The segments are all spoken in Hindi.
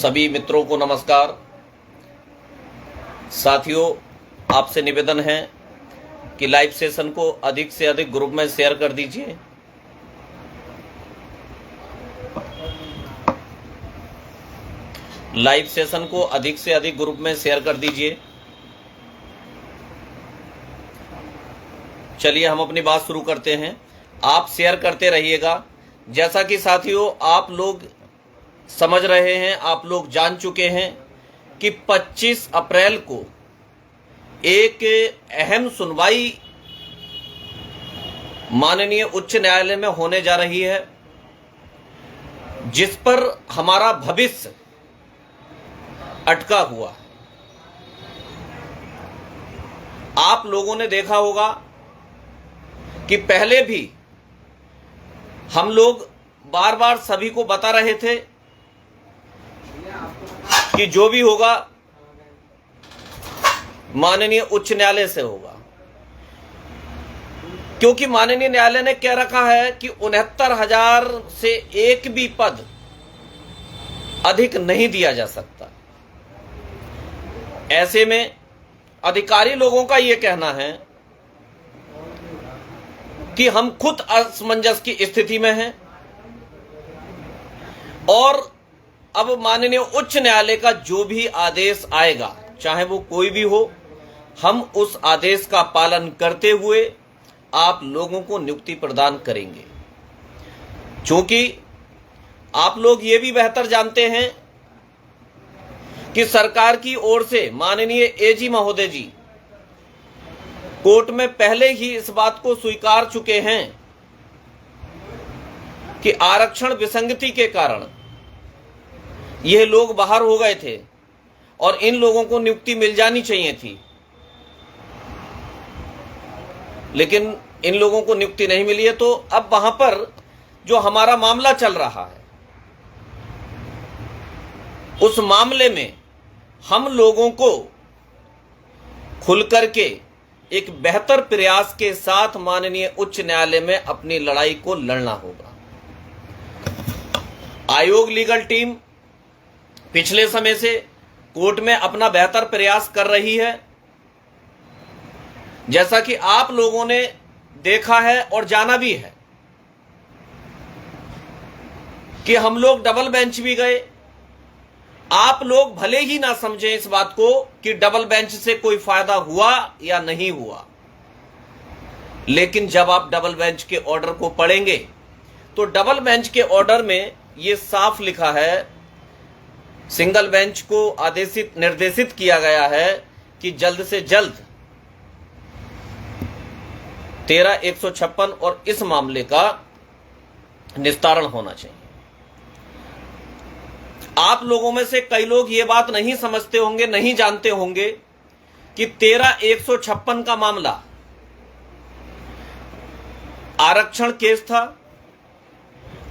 सभी मित्रों को नमस्कार। साथियों, आपसे निवेदन है कि लाइव सेशन को अधिक से अधिक ग्रुप में शेयर कर दीजिए। लाइव सेशन को अधिक से अधिक ग्रुप में शेयर कर दीजिए। चलिए हम अपनी बात शुरू करते हैं। आप शेयर करते रहिएगा। जैसा कि साथियों आप लोग समझ रहे हैं, आप लोग जान चुके हैं कि 25 अप्रैल को एक अहम सुनवाई माननीय उच्च न्यायालय में होने जा रही है, जिस पर हमारा भविष्य अटका हुआ है। आप लोगों ने देखा होगा कि पहले भी हम लोग बार बार सभी को बता रहे थे कि जो भी होगा माननीय उच्च न्यायालय से होगा, क्योंकि माननीय न्यायालय ने कह रखा है कि 69,000 से एक भी पद अधिक नहीं दिया जा सकता। ऐसे में अधिकारी लोगों का यह कहना है कि हम खुद असमंजस की स्थिति में हैं और अब माननीय उच्च न्यायालय का जो भी आदेश आएगा, चाहे वो कोई भी हो, हम उस आदेश का पालन करते हुए आप लोगों को नियुक्ति प्रदान करेंगे। क्योंकि आप लोग ये भी बेहतर जानते हैं कि सरकार की ओर से माननीय एजी महोदय जी कोर्ट में पहले ही इस बात को स्वीकार चुके हैं कि आरक्षण विसंगति के कारण यह लोग बाहर हो गए थे और इन लोगों को नियुक्ति मिल जानी चाहिए थी, लेकिन इन लोगों को नियुक्ति नहीं मिली है। तो अब वहां पर जो हमारा मामला चल रहा है, उस मामले में हम लोगों को खुल करके एक बेहतर प्रयास के साथ माननीय उच्च न्यायालय में अपनी लड़ाई को लड़ना होगा। आयोग लीगल टीम पिछले समय से कोर्ट में अपना बेहतर प्रयास कर रही है। जैसा कि आप लोगों ने देखा है और जाना भी है कि हम लोग डबल बेंच भी गए। आप लोग भले ही ना समझें इस बात को कि डबल बेंच से कोई फायदा हुआ या नहीं हुआ, लेकिन जब आप डबल बेंच के ऑर्डर को पढ़ेंगे तो डबल बेंच के ऑर्डर में यह साफ लिखा है, सिंगल बेंच को निर्देशित किया गया है कि जल्द से जल्द 13-156 और इस मामले का निस्तारण होना चाहिए। आप लोगों में से कई लोग ये बात नहीं समझते होंगे, नहीं जानते होंगे कि 13-156 का मामला आरक्षण केस था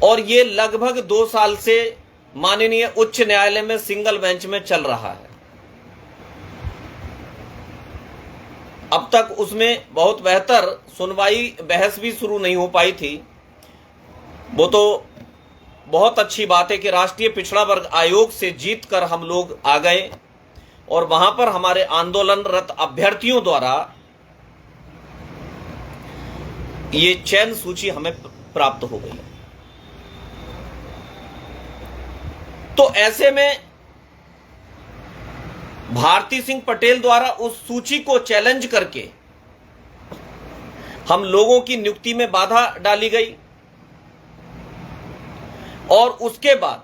और ये लगभग 2 साल से माननीय उच्च न्यायालय में सिंगल बेंच में चल रहा है। अब तक उसमें बहुत बेहतर सुनवाई बहस भी शुरू नहीं हो पाई थी। वो तो बहुत अच्छी बात है कि राष्ट्रीय पिछड़ा वर्ग आयोग से जीतकर हम लोग आ गए और वहां पर हमारे आंदोलनरत अभ्यर्थियों द्वारा ये चयन सूची हमें प्राप्त हो गई। तो ऐसे में भारती सिंह पटेल द्वारा उस सूची को चैलेंज करके हम लोगों की नियुक्ति में बाधा डाली गई और उसके बाद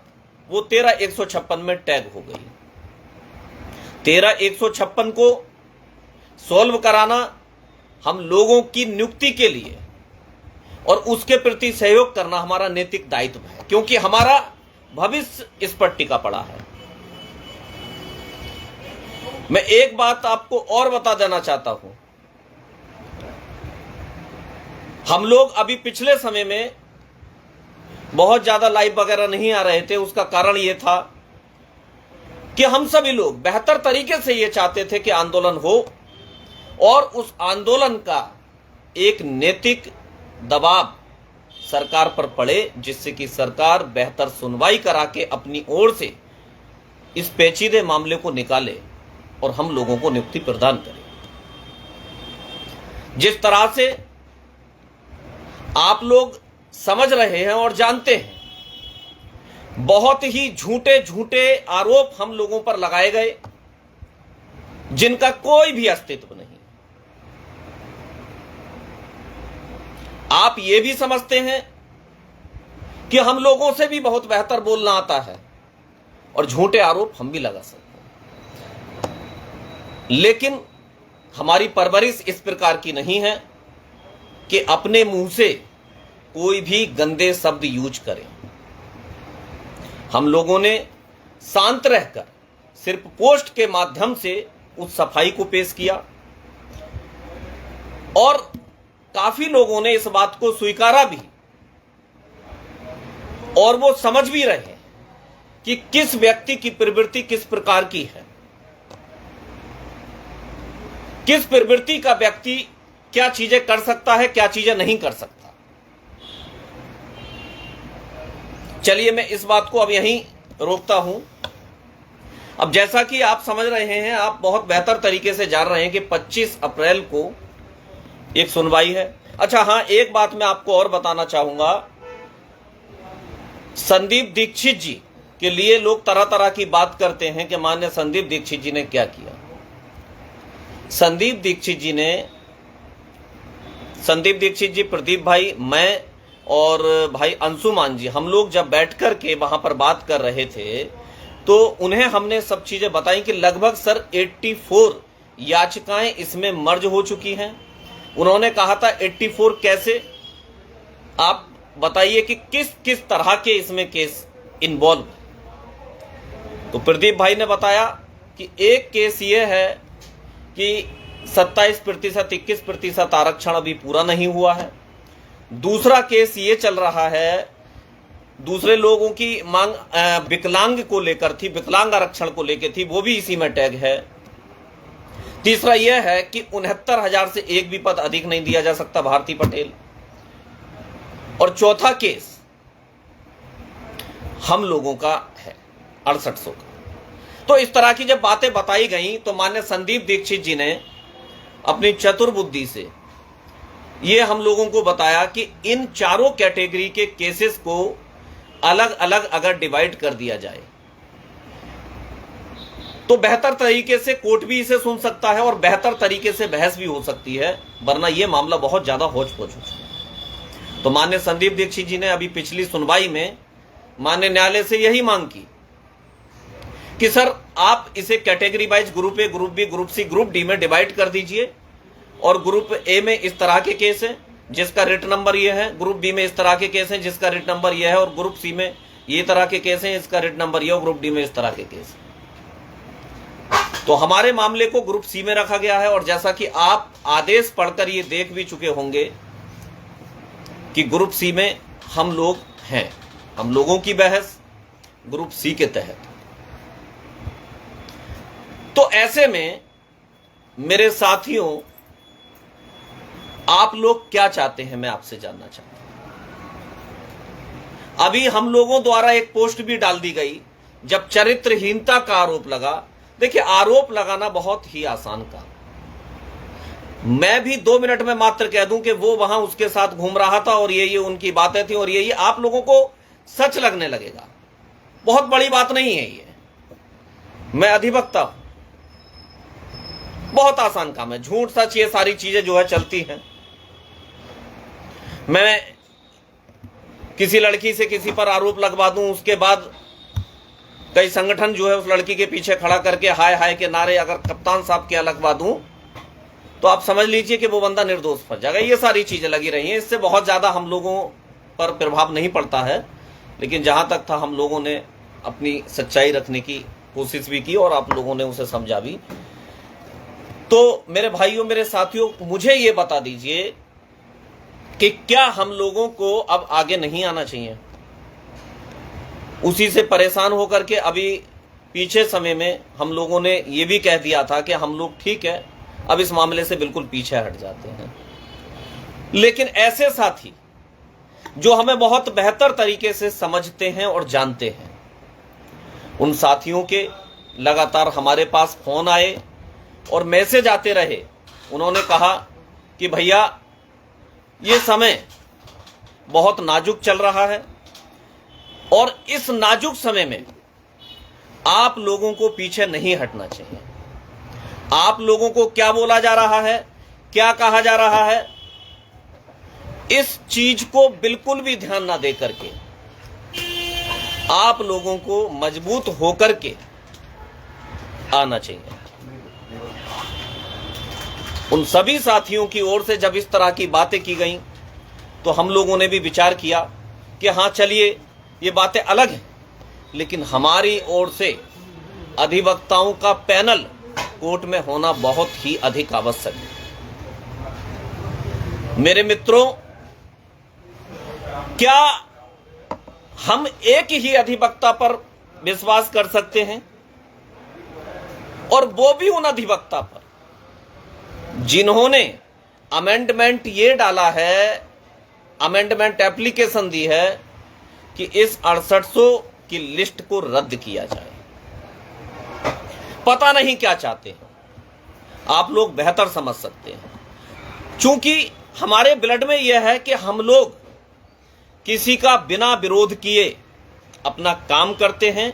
वो 13-156 में टैग हो गई। 13-156 को सॉल्व कराना हम लोगों की नियुक्ति के लिए और उसके प्रति सहयोग करना हमारा नैतिक दायित्व है, क्योंकि हमारा भविष्य इस पर टिका पड़ा है। मैं एक बात आपको और बता देना चाहता हूं। हम लोग अभी पिछले समय में बहुत ज्यादा लाइव वगैरह नहीं आ रहे थे। उसका कारण यह था कि हम सभी लोग बेहतर तरीके से यह चाहते थे कि आंदोलन हो और उस आंदोलन का एक नैतिक दबाव सरकार पर पड़े, जिससे कि सरकार बेहतर सुनवाई करा के अपनी ओर से इस पेचीदे मामले को निकाले और हम लोगों को नियुक्ति प्रदान करे। जिस तरह से आप लोग समझ रहे हैं और जानते हैं, बहुत ही झूठे झूठे आरोप हम लोगों पर लगाए गए जिनका कोई भी अस्तित्व नहीं। आप ये भी समझते हैं कि हम लोगों से भी बहुत बेहतर बोलना आता है और झूठे आरोप हम भी लगा सकते हैं, लेकिन हमारी परवरिश इस प्रकार की नहीं है कि अपने मुंह से कोई भी गंदे शब्द यूज करें। हम लोगों ने शांत रहकर सिर्फ पोस्ट के माध्यम से उस सफाई को पेश किया और काफी लोगों ने इस बात को स्वीकारा भी और वो समझ भी रहे कि किस व्यक्ति की प्रवृत्ति किस प्रकार की है, किस प्रवृत्ति का व्यक्ति क्या चीजें कर सकता है, क्या चीजें नहीं कर सकता। चलिए मैं इस बात को अब यहीं रोकता हूं। अब जैसा कि आप समझ रहे हैं, आप बहुत बेहतर तरीके से जान रहे हैं कि 25 अप्रैल को एक सुनवाई है। अच्छा हाँ, एक बात मैं आपको और बताना चाहूंगा। संदीप दीक्षित जी के लिए लोग तरह तरह की बात करते हैं कि माननीय संदीप दीक्षित जी ने क्या किया। संदीप दीक्षित जी, प्रदीप भाई, मैं और भाई अंशुमान जी, हम लोग जब बैठकर के वहां पर बात कर रहे थे तो उन्हें हमने सब चीजें बताई कि लगभग सर 84 याचिकाएं इसमें मर्ज हो चुकी हैं। उन्होंने कहा था 84 कैसे, आप बताइए कि किस किस तरह के इसमें केस इन्वॉल्व। तो प्रदीप भाई ने बताया कि एक केस ये है कि 27%, 21% आरक्षण अभी पूरा नहीं हुआ है। दूसरा केस ये चल रहा है, दूसरे लोगों की मांग विकलांग को लेकर थी, विकलांग आरक्षण को लेकर थी, वो भी इसी में टैग है। तीसरा यह है कि 69,000 से एक भी पद अधिक नहीं दिया जा सकता भारती पटेल। और चौथा केस हम लोगों का है 6800 का। तो इस तरह की जब बातें बताई गई तो माननीय संदीप दीक्षित जी ने अपनी चतुर बुद्धि से ये हम लोगों को बताया कि इन चारों कैटेगरी के केसेस को अलग अलग अगर डिवाइड कर दिया जाए तो बेहतर तरीके से कोर्ट भी इसे सुन सकता है और बेहतर तरीके से बहस भी हो सकती है, वरना यह मामला बहुत ज्यादा होच-पोच हो चुका है। तो माननीय संदीप दीक्षित जी ने अभी पिछली सुनवाई में माननीय न्यायालय से यही मांग की कि सर आप इसे category wise group A, group B, group C, group D में डिवाइड कर दीजिए और ग्रुप ए में इस तरह के केस है जिसका रेट नंबर ये है, ग्रुप बी में इस तरह के केस हैं जिसका रेट नंबर ये है और ग्रुप सी में ये तरह के केस हैं इसका रेट नंबर ये और ग्रुप डी में इस तरह के केस है। तो हमारे मामले को ग्रुप सी में रखा गया है और जैसा कि आप आदेश पढ़कर ये देख भी चुके होंगे कि ग्रुप सी में हम लोग हैं, हम लोगों की बहस ग्रुप सी के तहत। तो ऐसे में मेरे साथियों, आप लोग क्या चाहते हैं, मैं आपसे जानना चाहता हूं। अभी हम लोगों द्वारा एक पोस्ट भी डाल दी गई जब चरित्रहीनता का आरोप लगा। देखिए, आरोप लगाना बहुत ही आसान काम। मैं भी 2 मिनट में मात्र कह दूं कि वो वहां उसके साथ घूम रहा था और ये उनकी बातें थी और ये आप लोगों को सच लगने लगेगा। बहुत बड़ी बात नहीं है ये, मैं अधिवक्ता हूं, बहुत आसान काम है। झूठ सच ये सारी चीजें जो है चलती हैं। मैं किसी लड़की से किसी पर आरोप लगवा दूं, उसके बाद कई संगठन जो है उस लड़की के पीछे खड़ा करके हाय हाय के नारे अगर कप्तान साहब क्या लगवा दूं तो आप समझ लीजिए कि वो बंदा निर्दोष फंस जाएगा। ये सारी चीजें लगी रही हैं, इससे बहुत ज्यादा हम लोगों पर प्रभाव नहीं पड़ता है, लेकिन जहां तक था हम लोगों ने अपनी सच्चाई रखने की कोशिश भी की और आप लोगों ने उसे समझा भी। तो मेरे भाइयों, मेरे साथियों, मुझे ये बता दीजिए कि क्या हम लोगों को अब आगे नहीं आना चाहिए? उसी से परेशान होकर के अभी पीछे समय में हम लोगों ने ये भी कह दिया था कि हम लोग ठीक है, अब इस मामले से बिल्कुल पीछे हट जाते हैं। लेकिन ऐसे साथी जो हमें बहुत बेहतर तरीके से समझते हैं और जानते हैं, उन साथियों के लगातार हमारे पास फोन आए और मैसेज आते रहे। उन्होंने कहा कि भैया ये समय बहुत नाजुक चल रहा है और इस नाजुक समय में आप लोगों को पीछे नहीं हटना चाहिए। आप लोगों को क्या बोला जा रहा है, क्या कहा जा रहा है, इस चीज को बिल्कुल भी ध्यान ना दे करके आप लोगों को मजबूत होकर के आना चाहिए। उन सभी साथियों की ओर से जब इस तरह की बातें की गई तो हम लोगों ने भी विचार किया कि हाँ चलिए ये बातें अलग हैं, लेकिन हमारी ओर से अधिवक्ताओं का पैनल कोर्ट में होना बहुत ही अधिक आवश्यक है। मेरे मित्रों, क्या हम एक ही अधिवक्ता पर विश्वास कर सकते हैं, और वो भी उन अधिवक्ता पर जिन्होंने अमेंडमेंट ये डाला है, अमेंडमेंट एप्लीकेशन दी है कि इस 6800 की लिस्ट को रद्द किया जाए। पता नहीं क्या चाहते हैं, आप लोग बेहतर समझ सकते हैं। चूंकि हमारे ब्लड में यह है कि हम लोग किसी का बिना विरोध किए अपना काम करते हैं,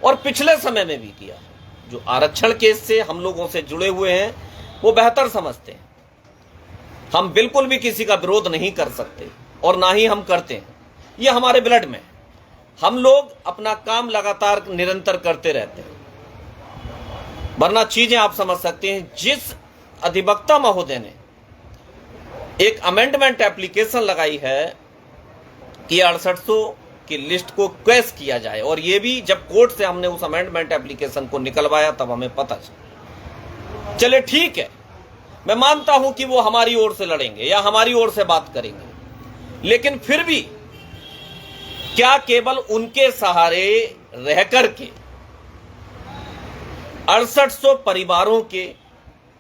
और पिछले समय में भी किया। जो आरक्षण केस से हम लोगों से जुड़े हुए हैं वो बेहतर समझते हैं। हम बिल्कुल भी किसी का विरोध नहीं कर सकते और ना ही हम करते हैं, ये हमारे ब्लड में। हम लोग अपना काम लगातार निरंतर करते रहते हैं, वरना चीजें आप समझ सकते हैं। जिस अधिवक्ता महोदय ने एक अमेंडमेंट एप्लीकेशन लगाई है कि 6800 की लिस्ट को क्वेश किया जाए, और ये भी जब कोर्ट से हमने उस अमेंडमेंट एप्लीकेशन को निकलवाया तब हमें पता चला। चले ठीक है, मैं मानता हूं कि वो हमारी ओर से लड़ेंगे या हमारी ओर से बात करेंगे, लेकिन फिर भी क्या केवल उनके सहारे रह करके 6800 परिवारों के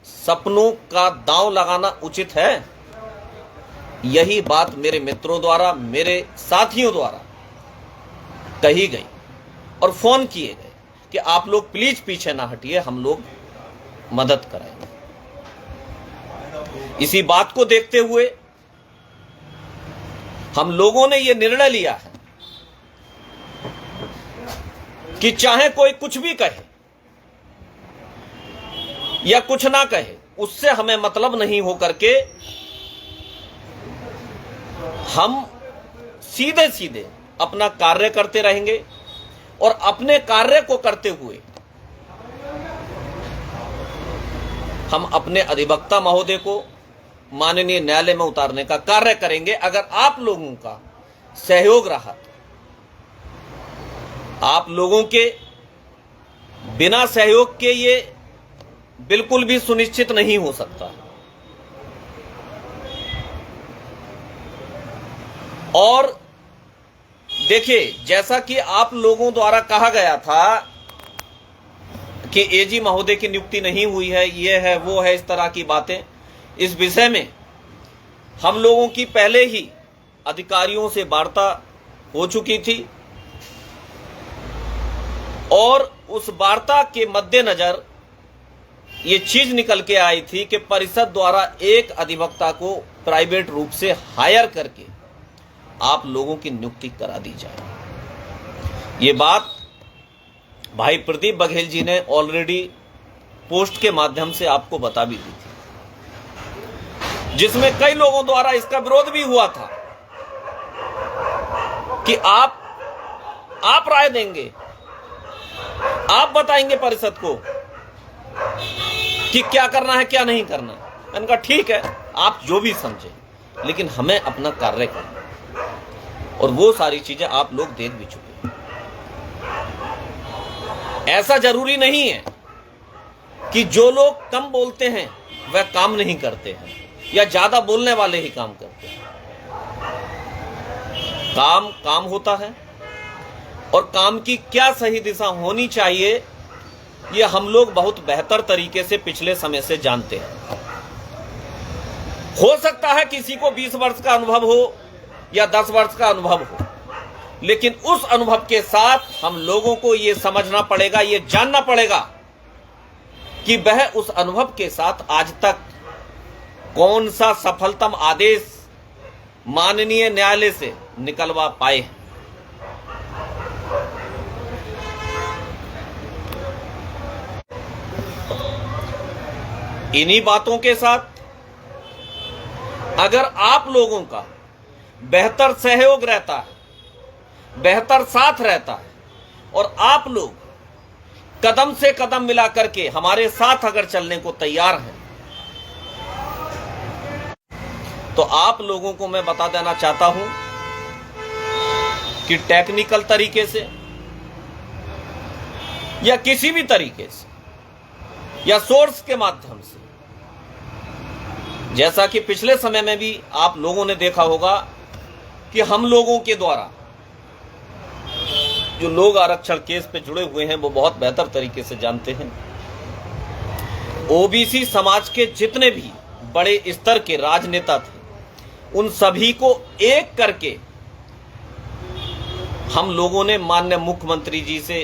सपनों का दांव लगाना उचित है? यही बात मेरे मित्रों द्वारा, मेरे साथियों द्वारा कही गई और फोन किए गए कि आप लोग प्लीज पीछे ना हटिए, हम लोग मदद कराएंगे। इसी बात को देखते हुए हम लोगों ने यह निर्णय लिया है कि चाहे कोई कुछ भी कहे या कुछ ना कहे, उससे हमें मतलब नहीं हो करके हम सीधे सीधे अपना कार्य करते रहेंगे, और अपने कार्य को करते हुए हम अपने अधिवक्ता महोदय को माननीय न्यायालय में उतारने का कार्य करेंगे। अगर आप लोगों का सहयोग रहा तो, आप लोगों के बिना सहयोग के ये बिल्कुल भी सुनिश्चित नहीं हो सकता। और देखिए, जैसा कि आप लोगों द्वारा कहा गया था कि एजी महोदय की नियुक्ति नहीं हुई है, ये है वो है, इस तरह की बातें, इस विषय में हम लोगों की पहले ही अधिकारियों से वार्ता हो चुकी थी, और उस वार्ता के मद्देनजर ये चीज निकल के आई थी कि परिषद द्वारा एक अधिवक्ता को प्राइवेट रूप से हायर करके आप लोगों की नियुक्ति करा दी जाए। ये बात भाई प्रदीप बघेल जी ने ऑलरेडी पोस्ट के माध्यम से आपको बता भी दी थी, जिसमें कई लोगों द्वारा इसका विरोध भी हुआ था कि आप राय देंगे, आप बताएंगे परिषद को कि क्या करना है क्या नहीं करना। मैंने कहा ठीक है, आप जो भी समझे, लेकिन हमें अपना कार्य करना, और वो सारी चीजें आप लोग देख भी चुके हैं। ऐसा जरूरी नहीं है कि जो लोग कम बोलते हैं वह काम नहीं करते हैं, या ज्यादा बोलने वाले ही काम करते हैं। काम होता है, और काम की क्या सही दिशा होनी चाहिए ये हम लोग बहुत बेहतर तरीके से पिछले समय से जानते हैं। हो सकता है किसी को 20 वर्ष का अनुभव हो या 10 वर्ष का अनुभव हो, लेकिन उस अनुभव के साथ हम लोगों को ये समझना पड़ेगा, ये जानना पड़ेगा कि वह उस अनुभव के साथ आज तक कौन सा सफलतम आदेश माननीय न्यायालय से निकलवा पाए हैं। इन्हीं बातों के साथ अगर आप लोगों का बेहतर सहयोग रहता है, बेहतर साथ रहता है और आप लोग कदम से कदम मिला करके हमारे साथ अगर चलने को तैयार हैं, तो आप लोगों को मैं बता देना चाहता हूं कि टेक्निकल तरीके से या किसी भी तरीके से या सोर्स के माध्यम से, जैसा कि पिछले समय में भी आप लोगों ने देखा होगा कि हम लोगों के द्वारा जो लोग आरक्षण केस पे जुड़े हुए हैं वो बहुत बेहतर तरीके से जानते हैं, ओबीसी समाज के जितने भी बड़े स्तर के राजनेता थे उन सभी को एक करके हम लोगों ने माननीय मुख्यमंत्री जी से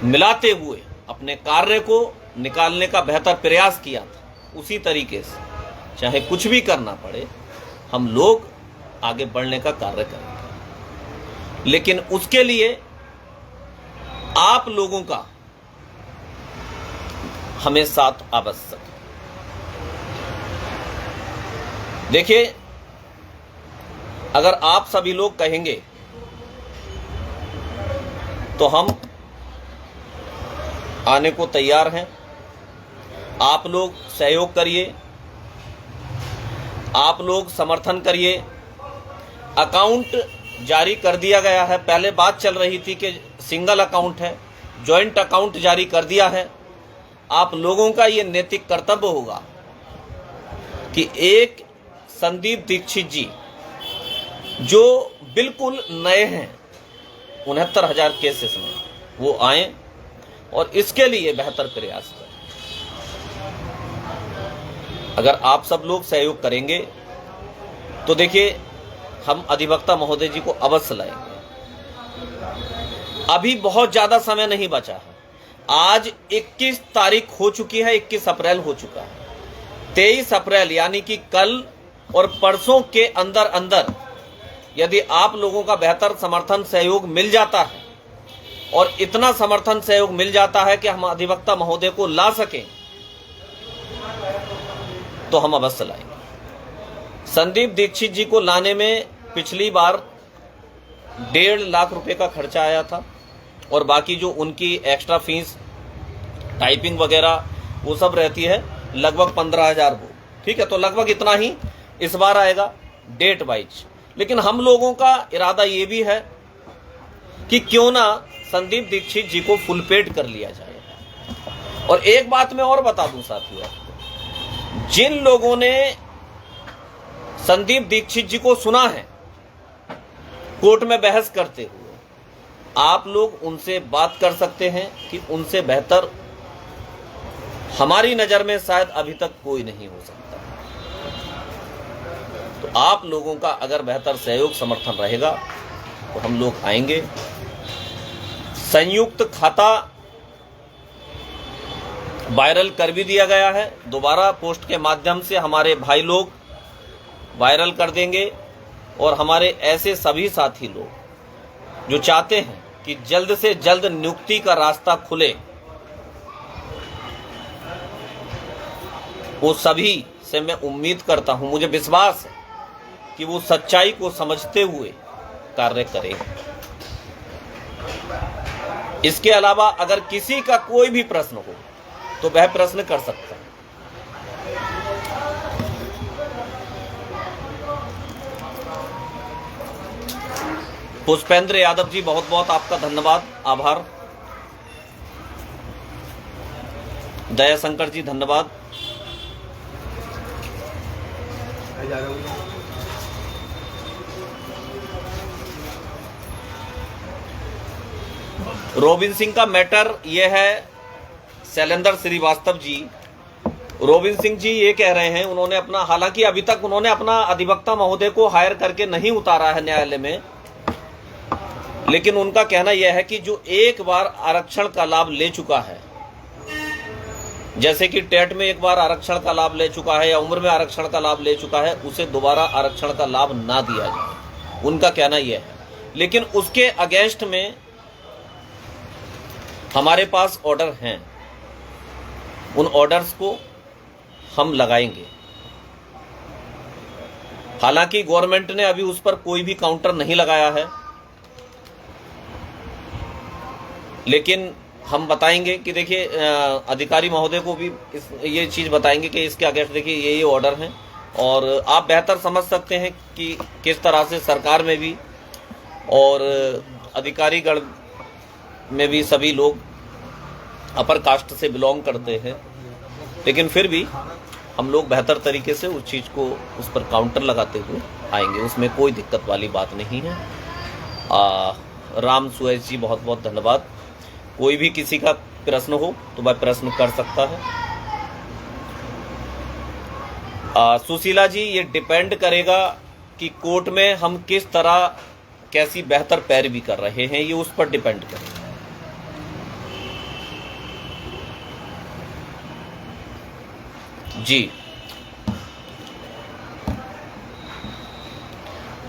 मिलाते हुए अपने कार्य को निकालने का बेहतर प्रयास किया था। उसी तरीके से चाहे कुछ भी करना पड़े हम लोग आगे बढ़ने का कार्य करेंगे, लेकिन उसके लिए आप लोगों का हमें साथ आवश्यक है। देखिए, अगर आप सभी लोग कहेंगे तो हम आने को तैयार हैं। आप लोग सहयोग करिए, आप लोग समर्थन करिए। अकाउंट जारी कर दिया गया है। पहले बात चल रही थी कि सिंगल अकाउंट है, जॉइंट अकाउंट जारी कर दिया है। आप लोगों का ये नैतिक कर्तव्य होगा कि एक संदीप दीक्षित जी जो बिल्कुल नए हैं 69,000 केसेस में, वो आए और इसके लिए बेहतर प्रयास करें। अगर आप सब लोग सहयोग करेंगे तो देखिए हम अधिवक्ता महोदय जी को अवश्य लाएंगे। अभी बहुत ज्यादा समय नहीं बचा है। आज 21 तारीख हो चुकी है, 21 अप्रैल हो चुका है। 23 अप्रैल यानी कि कल और परसों के अंदर अंदर यदि आप लोगों का बेहतर समर्थन सहयोग मिल जाता है और इतना समर्थन सहयोग मिल जाता है कि हम अधिवक्ता महोदय को ला सकें, तो हम अवश्य लाएंगे। संदीप दीक्षित जी को लाने में पिछली बार 1.5 लाख रुपए का खर्चा आया था और बाकी जो उनकी एक्स्ट्रा फीस टाइपिंग वगैरह वो सब रहती है लगभग 15,000 वो, ठीक है। तो लगभग इतना ही इस बार आएगा डेट वाइज। लेकिन हम लोगों का इरादा ये भी है कि क्यों ना संदीप दीक्षित जी को फुल पेड कर लिया जाए। और एक बात मैं और बता दूं साथियों, जिन लोगों ने संदीप दीक्षित जी को सुना है कोर्ट में बहस करते हुए, आप लोग उनसे बात कर सकते हैं कि उनसे बेहतर हमारी नजर में शायद अभी तक कोई नहीं हो सकता। तो आप लोगों का अगर बेहतर सहयोग समर्थन रहेगा तो हम लोग आएंगे। संयुक्त खाता वायरल कर भी दिया गया है, दोबारा पोस्ट के माध्यम से हमारे भाई लोग वायरल कर देंगे। और हमारे ऐसे सभी साथी लोग जो चाहते हैं कि जल्द से जल्द नियुक्ति का रास्ता खुले, वो सभी से मैं उम्मीद करता हूं, मुझे विश्वास है कि वो सच्चाई को समझते हुए कार्य करेंगे। इसके अलावा अगर किसी का कोई भी प्रश्न हो तो वह प्रश्न कर सकता है। पुष्पेंद्र यादव जी, बहुत बहुत आपका धन्यवाद, आभार। दयाशंकर जी धन्यवाद। रोबिन सिंह का मैटर यह है, शैलेंद्र श्रीवास्तव जी रोबिन सिंह जी ये कह रहे हैं, उन्होंने अपना, हालांकि अभी तक उन्होंने अपना अधिवक्ता महोदय को हायर करके नहीं उतारा है न्यायालय में, लेकिन उनका कहना यह है कि जो एक बार आरक्षण का लाभ ले चुका है, जैसे कि टेट में एक बार आरक्षण का लाभ ले चुका है या उम्र में आरक्षण का लाभ ले चुका है, उसे दोबारा आरक्षण का लाभ ना दिया जाए, उनका कहना यह है। लेकिन उसके अगेंस्ट में हमारे पास ऑर्डर हैं, उन ऑर्डर्स को हम लगाएंगे। हालांकि गवर्नमेंट ने अभी उस पर कोई भी काउंटर नहीं लगाया है, लेकिन हम बताएंगे कि देखिए, अधिकारी महोदय को भी ये चीज बताएंगे कि इसके अगेंस्ट देखिए ये ऑर्डर हैं, और आप बेहतर समझ सकते हैं कि किस तरह से सरकार में भी और अधिकारीगण में भी सभी लोग अपर कास्ट से बिलोंग करते हैं, लेकिन फिर भी हम लोग बेहतर तरीके से उस चीज़ को, उस पर काउंटर लगाते हुए आएंगे, उसमें कोई दिक्कत वाली बात नहीं है। राम सुयश जी बहुत बहुत धन्यवाद। कोई भी किसी का प्रश्न हो तो वह प्रश्न कर सकता है। सुशीला जी, ये डिपेंड करेगा कि कोर्ट में हम किस तरह कैसी बेहतर पैरवी कर रहे हैं, ये उस पर डिपेंड करेगा। जी,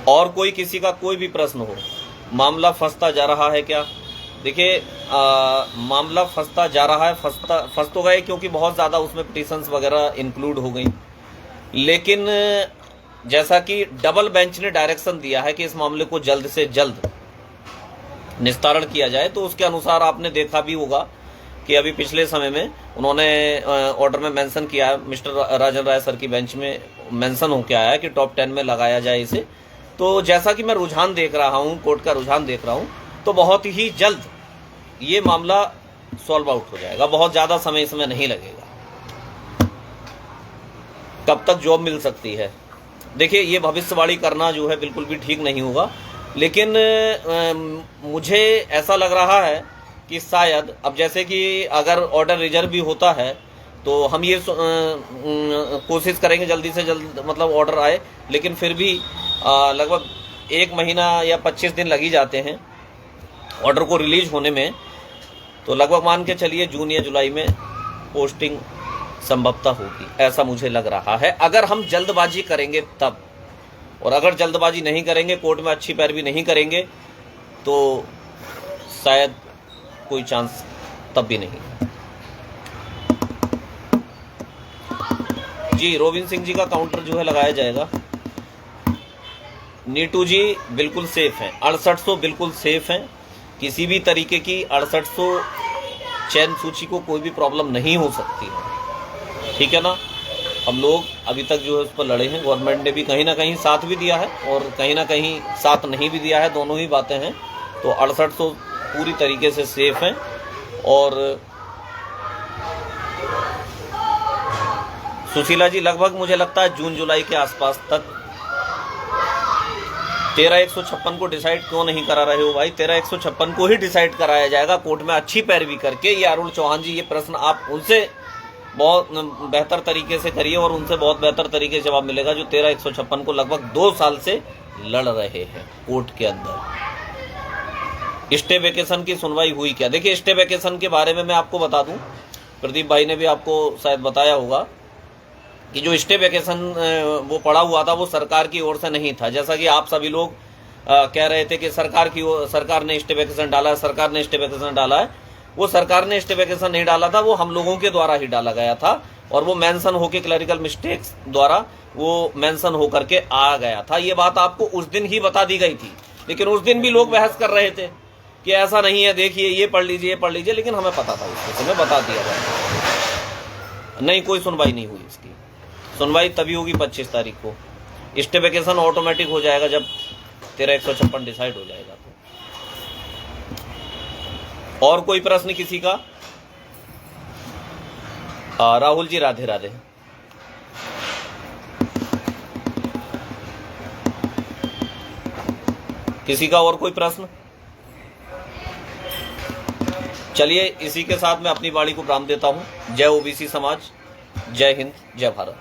और कोई किसी का कोई भी प्रश्न हो, मामला फंसता जा रहा है क्या? देखिए, मामला फंसता जा रहा है, फंस तो गए क्योंकि बहुत ज़्यादा उसमें पिटीशंस वगैरह इंक्लूड हो गई, लेकिन जैसा कि डबल बेंच ने डायरेक्शन दिया है कि इस मामले को जल्द से जल्द निस्तारण किया जाए, तो उसके अनुसार आपने देखा भी होगा कि अभी पिछले समय में उन्होंने ऑर्डर में मेंशन किया है, मिस्टर राजन राय सर की बेंच में मेंशन हो के आया है कि टॉप 10 में लगाया जाए इसे। तो जैसा कि मैं रुझान देख रहा हूं, कोर्ट का रुझान देख रहा हूं, तो बहुत ही जल्द ये मामला सॉल्व आउट हो जाएगा, बहुत ज़्यादा समय इसमें नहीं लगेगा। कब तक जॉब मिल सकती है, देखिए ये भविष्यवाणी करना जो है बिल्कुल भी ठीक नहीं होगा, लेकिन मुझे ऐसा लग रहा है कि शायद अब जैसे कि अगर ऑर्डर रिजर्व भी होता है तो हम ये कोशिश करेंगे जल्दी से जल्द मतलब ऑर्डर आए, लेकिन फिर भी लगभग 1 महीना या 25 दिन लग ही जाते हैं ऑर्डर को रिलीज होने में, तो लगभग मान के चलिए जून या जुलाई में पोस्टिंग संभवतः होगी, ऐसा मुझे लग रहा है, अगर हम जल्दबाजी करेंगे तब। और अगर जल्दबाजी नहीं करेंगे, कोर्ट में अच्छी पैरवी नहीं करेंगे, तो शायद कोई चांस तब भी नहीं। जी, रोबिन सिंह जी का काउंटर जो है लगाया जाएगा। नीटू जी बिल्कुल सेफ हैं, 6800 बिल्कुल सेफ हैं, किसी भी तरीके की 6800 चयन सूची को कोई भी प्रॉब्लम नहीं हो सकती है, ठीक है ना। हम लोग अभी तक जो है उस पर लड़े हैं, गवर्नमेंट ने भी कहीं ना कहीं साथ भी दिया है और कहीं ना कहीं साथ नहीं भी दिया है, दोनों ही बातें हैं। तो 6800 पूरी तरीके से सेफ हैं, और सुशीला जी लगभग मुझे लगता है जून जुलाई के आसपास तक। 13-156 को डिसाइड क्यों नहीं करा रहे हो भाई? 13-156 को ही डिसाइड कराया जाएगा कोर्ट में अच्छी पैरवी करके। ये अरुण चौहान जी, ये प्रश्न आप उनसे बहुत बेहतर तरीके से करिए और उनसे बहुत बेहतर तरीके से जवाब मिलेगा, जो 13-156 को लगभग 2 साल से लड़ रहे हैं कोर्ट के अंदर। स्टे वेकेशन की सुनवाई हुई क्या? देखिए, स्टे वेकेशन के बारे में मैं आपको बता दूं, प्रदीप भाई ने भी आपको शायद बताया होगा कि जो स्टे वेकेशन वो पड़ा हुआ था वो सरकार की ओर से नहीं था, जैसा कि आप सभी लोग कह रहे थे कि सरकार ने स्टे वेकेशन डाला है, सरकार ने स्टे वेकेशन डाला है। वो सरकार ने स्टे वेकेशन नहीं डाला था, वो हम लोगों के द्वारा ही डाला गया था, और वो मेंशन होके क्लरिकल मिस्टेक्स द्वारा वो मेंशन होकर के आ गया था। ये बात आपको उस दिन ही बता दी गई थी, लेकिन उस दिन भी लोग बहस कर रहे थे कि ऐसा नहीं है, देखिए ये पढ़ लीजिए, ये पढ़ लीजिए, लेकिन हमें पता था, उसके समय बता दिया गया। नहीं, कोई सुनवाई नहीं हुई, इसकी सुनवाई तभी होगी 25 तारीख को। स्टे वेकेशन ऑटोमेटिक हो जाएगा जब 13-156 डिसाइड हो जाएगा। तो और कोई प्रश्न किसी का? राहुल जी राधे राधे। किसी का और कोई प्रश्न? चलिए, इसी के साथ मैं अपनी वाणी को विराम देता हूं। जय ओबीसी समाज। जय हिंद, जय भारत।